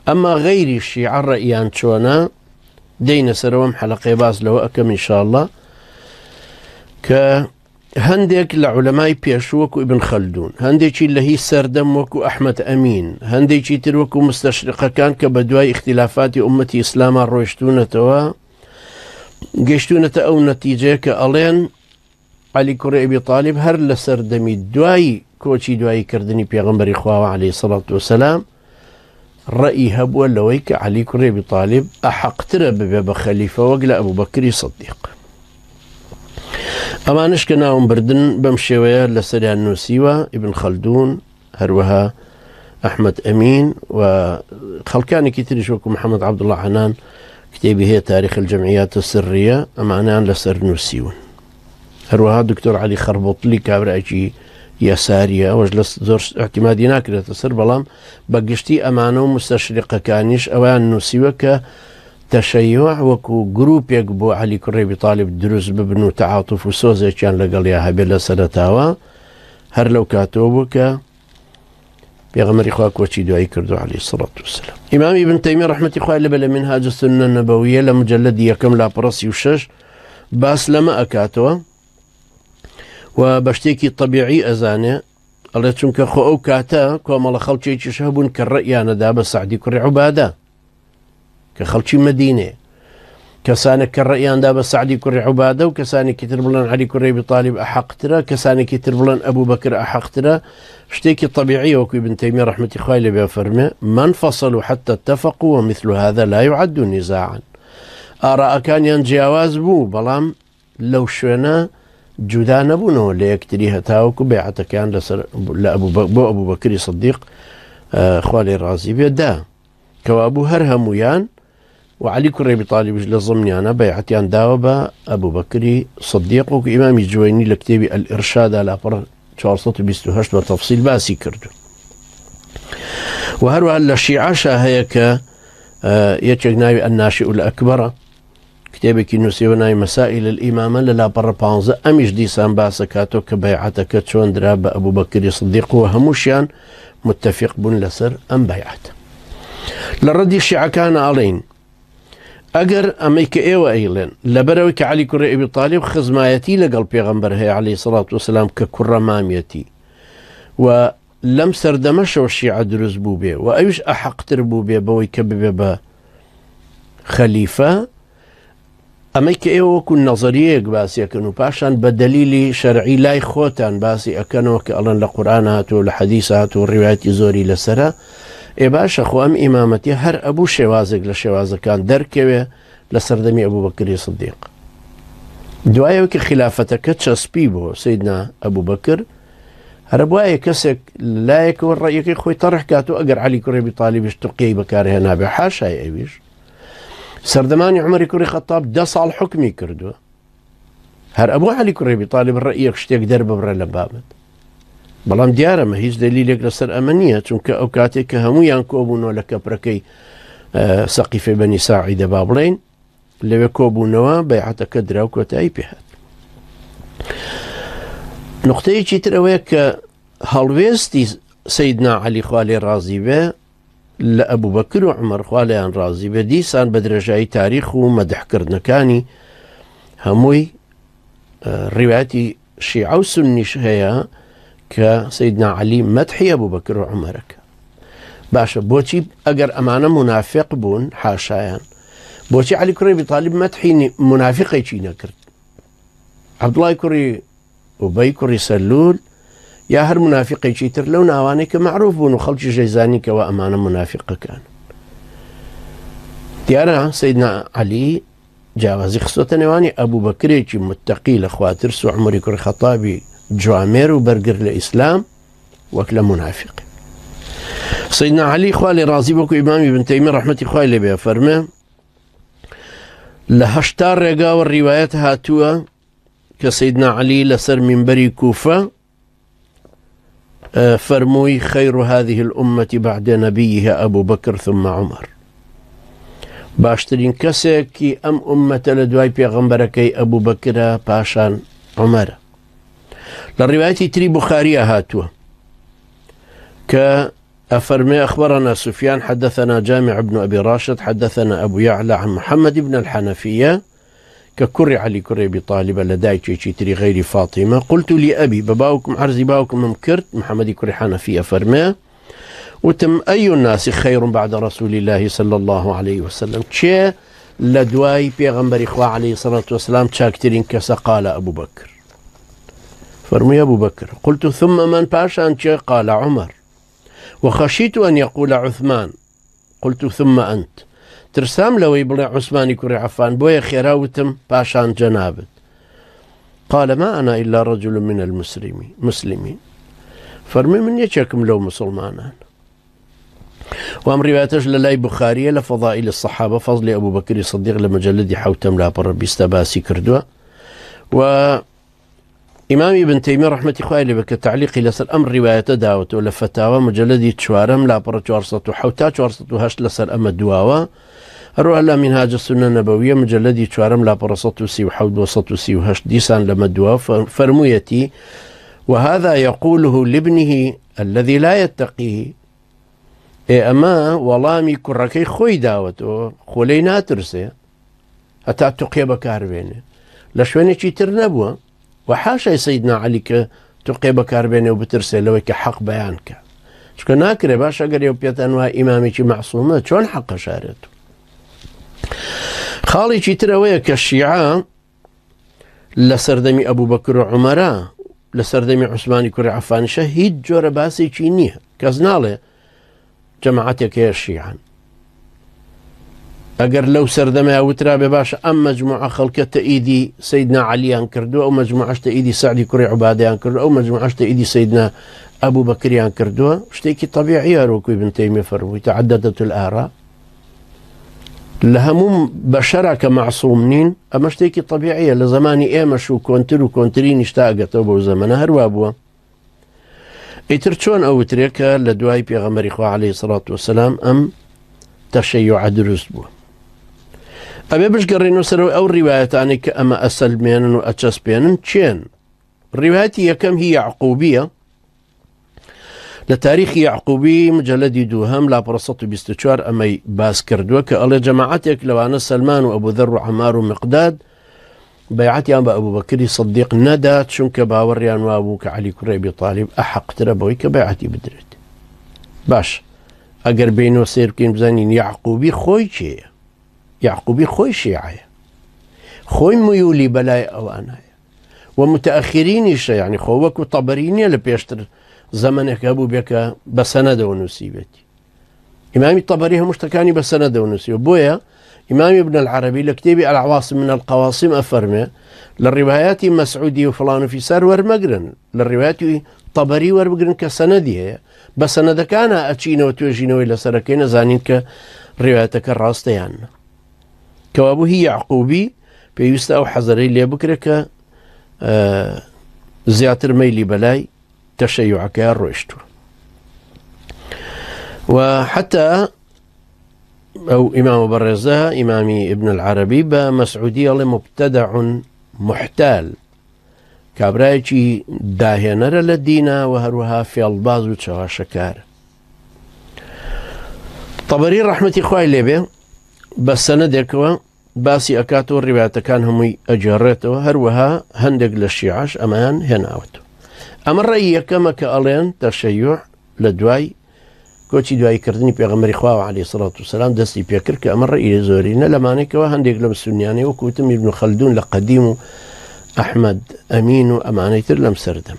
أما غير الشيعة الرأيان شونا دين سروم حلقة باز لو أكم إن شاء الله كهندك لعلماء بيشوك وابن خلدون هندك اللي هي سردم وكو أحمد أمين هندك تروكو مستشرقة كان كبدواي اختلافات أمتي إسلاما روشتونة توا قشتونة أو نتيجة كألين علي كري أبي طالب هر لسردمي دواي كوشي دواي كردني بيغمبري خواه عليه الصلاة والسلام رأي هبوة لويك علي كري أبي طالب أحق ترى بباب خليفة وقل أبو بكر صديق أما نشكناهم بردن بمشيوية لسريع النوسيوة ابن خلدون هروها أحمد أمين وخلكاني كتير شوكو محمد عبد الله حنان كتابي هي تاريخ الجمعيات السرية أما أنا لسر نوسيون هروها دكتور علي خربطلي كابر أجي يسارية وجلس زور اعتمادي ناكرة تسر بلام بقشتي أمانو مستشرقة كانيش أوان نوسيوة كتشيع وكو جروب يقبو علي كري أبي طالب دروس ببنو تعاطف وسوزي كان لقال ياها بلا سنتاوا هر لو كاتوبك بيغمر إخواك وشي دعي كردو عليه الصلاة والسلام إمام ابن تيمية رحمة إخوة لبلا منهاج السنة النبوية لمجلد يكم لا برسي وشش باس لما أكاتوا وبشتيكي طبيعي أزاني الله تشنك خو كاتا كوما لخلشي شهبون كالرأي أنا دابا سعدي كري عبادة كخلشي مدينة كسانك كالرأي أنا دابا سعدي كري عبادة وكسانك كتربلان علي كري أبي طالب أحق ترى كسانك كتربلان أبو بكر أحق ترى شتيكي طبيعي وكو ابن تيمية رحمة الله اللي بيفرمه ما انفصلوا حتى اتفقوا ومثل هذا لا يعد نزاعا آراء كان ينجاواز بو بلام لو شونا جدا نبونه ليكتريها تاوكو بيعتا كان لأبو بكر صديق خوالي الرازي بيدا كوابو هرهمويان وعلي كري أبي طالب لضمني أنا بيعتيان داوبا أبو بكر صديق وإمام الجويني لكتابي الإرشاد على فرق 428 وتفصيل باسي كردو وهروها الشيعة شاهيك يتشغناوي الناشئ الأكبر كتابك نسيوناي مسائل الإمامة للا بر بانزا أميش ديسان باسكاتو كبيعتك تشون دراب أبو بكر صديق وهموشيان متفق بن لسر أم بيعت لردي الشيعة كان علين أجر أميك إيوة أيلين لبروك علي كري أبي طالب خزمايتي لقل بيغمبر هي عليه الصلاة والسلام ككرماميتي ولم سردمش الشيعة دروز بوبي وأيش أحق تربوبي بوي كببا خليفة أميك إيوة كن نظرية باسي أكنو باشان بدليل شرعي لا يخوتان باسي أكنو كألان لقرآنات ولحديثات والروايات زوري لسرا إي باشا خو أم إمامتي هر أبو شوازق لشوازق كان دركوه لسردمي أبو بكر الصديق دعايوك خلافتك تشسبيبو سيدنا أبو بكر هر أبواي كسك لا يكون رأيك خوي طرح كاتو أقر علي كري أبي طالب اشتقي بكاره نابع حاشا أيويش سردماني عمر كري خطاب دس على الحكم كردو هر أبو علي كري أبي طالب الرأي اشتيك درب برا لبابت بلام ديارة ما هيش دليلك لسر أمنية چونك أوكاتك همويان كوبونو لكبركي سقيفة بني ساعدة بابلين اللي كوبونو بيعتك دراوك وتأي بهات نقطة يجي ترويك هالويستي سيدنا علي خوالي الرازي به لأبو بكر وعمر خواليان رازي به ديسان بدرجاي تاريخ ومدح كردنكاني هموي رواياتي شيعة وسني هي كسيدنا علي مدحي أبو بكر وعمرك باشا بوشي أجر أمانة منافق بون حاشايان بوشي علي كري أبي طالب مدحي منافقي شينا كرت عبد الله كري وبي كري سلول يا هر منافقي شيتر لو ناوانيك معروف بون وخلش جيزاني كوا أمانة منافقة كان ديارة سيدنا علي جاوزي خصوة نواني أبو بكر متقي لأخواتر سو عمري كري خطابي جوامير وبرقر الإسلام وكلا منافق سيدنا علي خوالي رازي بكو إمام ابن تيمية رحمة خوالي بها فرمه لهشتار رقا والروايات هاتوا كسيدنا علي لسر منبري كوفة فرموي خير هذه الأمة بعد نبيها أبو بكر ثم عمر باشترين كسكي أم أمة لدواي بيغمبركي أبو بكر باشان عمر للرواية تري بخارية هاتوا أفرمي أخبرنا سفيان حدثنا جامع بن أبي راشد حدثنا أبو يعلى عن محمد بن الحنفية ككري علي كري أبي طالب لداي تري غير فاطمة قلت لأبي بباوكم عرزي باوكم ممكرت محمد كري حنفية فرمي وتم أي الناس خير بعد رسول الله صلى الله عليه وسلم تشي لدواي بيغمبر إخوة عليه الصلاة والسلام تشاكترين كسا قال أبو بكر فرمي أبو بكر قلت ثم من باشا أنت قال عمر وخشيت أن يقول عثمان قلت ثم أنت ترسام لو يبلع عثمان كري عفان بويا خيراوتم باشان جنابت قال ما أنا إلا رجل من المسلمين فرمي من يشكم لو مسلمانان وأم روايتش للاي بخارية لفضائل الصحابة فضل أبو بكر الصديق لمجلد حوتم لا بر بيستباسي كردوا و إمام ابن تيمية رحمة الله عليه بكتعليق لسر أمر رواية داوت ولا فتاوى مجلد تشوارم لا بر جوارصة حوتا جوارصة هشت لسر أم الدواوى أروح لا منهاج السنة النبوية مجلد تشوارم لا بر صوت سي وحود وسط سي وهشت ديسان لما الدواوى فرميتي وهذا يقوله لابنه الذي لا يتقيه أما والامي كركي خوي داوتو خولي ناترسي حتى تقيا بكاربيني لشويني شي ترنبوا وحاشا سيدنا علي تقيا بكاربيني وبترسي لو حق بيانك شكو ناكري باشا قريو بيت انواع امامي شي معصومة شون حق شارته خالي شي تروي كالشيعة لسردمي ابو بكر وعمره لسردمي عثماني كري عفان شهيد جور باسي شينيه كازنالي جماعتك يا الشيعة أجر لو سردما وترى بباشا أم مجموعة خلق تأيدي سيدنا علي أنكردو أو مجموعة تأيدي سعد كري عبادة أنكردو أو مجموعة تأيدي سيدنا أبو بكر أنكردو اشتيكي طبيعية روكو ابن تيمية فروي تعددت الآراء لهم بشرة كمعصومين أما اشتيكي طبيعية لزماني إيمشو كونترو كونترين اشتاقت أبو زمنها هروابوا إترتشون أو تريكا لدواي بيغمر إخوة عليه الصلاة والسلام أم تشيع دروس بو أبي باش قرينو سروا أو الروايات عنك أما أسل بيانا وأتشس بيانا تشين روايتي كم هي يعقوبية لتاريخ يعقوبي مجلد دوهم لا برصة بيستشوار أما باس كردوا كألا جماعتك لو أنا سلمان وأبو ذر وعمار ومقداد بيعتي أبا أبو بكر صديق ندات شنك باوريان وابوك علي كري أبي طالب أحق تربويك بيعتي بدرت باش أقر بينو سير كين بزانين يعقوبي خوي شيء يعقوبي خوي شيعة خوي ميولي بلاي أو أنا ومتأخرين الشيء يعني خوك وطبريني لبيشتر زمنك أبو بك بسند ونسيبتي إمامي الطبري هم مشتكاني بسند ونسيب بويا إمام ابن العربي لكتابي العواصم من القواصم أفرمي للروايات مسعودي وفلان في سار ورمقرن للروايات طبري ورمقرن كسندي بس أنا كان أتشينا وتوجينا إلى سركين زانين كرواياتك الراستيان كوابو هي يعقوبي بيوست أو حضري اللي بكرك زياتر ميلي بلاي تشيعك يا الرشتو وحتى أو إمام برزة إمامي ابن العربي بمسعودية مبتدع محتال كابرايتي داهنر للدينا وهروها في الباز وتشوها شكار طبري رحمة إخوائي لبه بس سندك باسي أكاتو الرواية كان هم أجرته هروها هندق للشيعش أمان هناوتو أما الرأي كما كألين تشيع لدواي كوتشي دواي كردني بيغمري خواه عليه الصلاة والسلام دستي بيكر كأمر إلى زورينا لمانك وهندق لم السنياني وكوتم ابن خلدون لقديم أحمد أمين وأمانيتر لم سردم